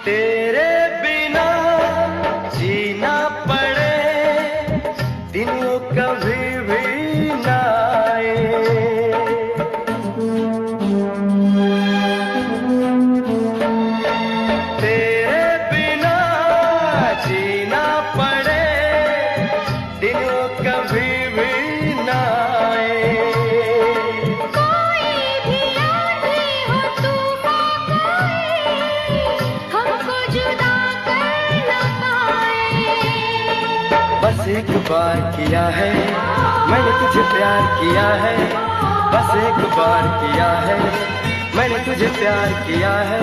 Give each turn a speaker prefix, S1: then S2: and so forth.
S1: तेरे बिना जीना पड़े दिन कभी भी ना आए। तेरे बिना जीना पड़े दिन कभी भी ना आए।
S2: कोई भी आंधी हो तूफान आए, हमको जुदा कर न पाए।
S1: बस एक बार किया है मैंने तुझे प्यार किया है, बस एक बार किया है मैंने तुझे प्यार किया है।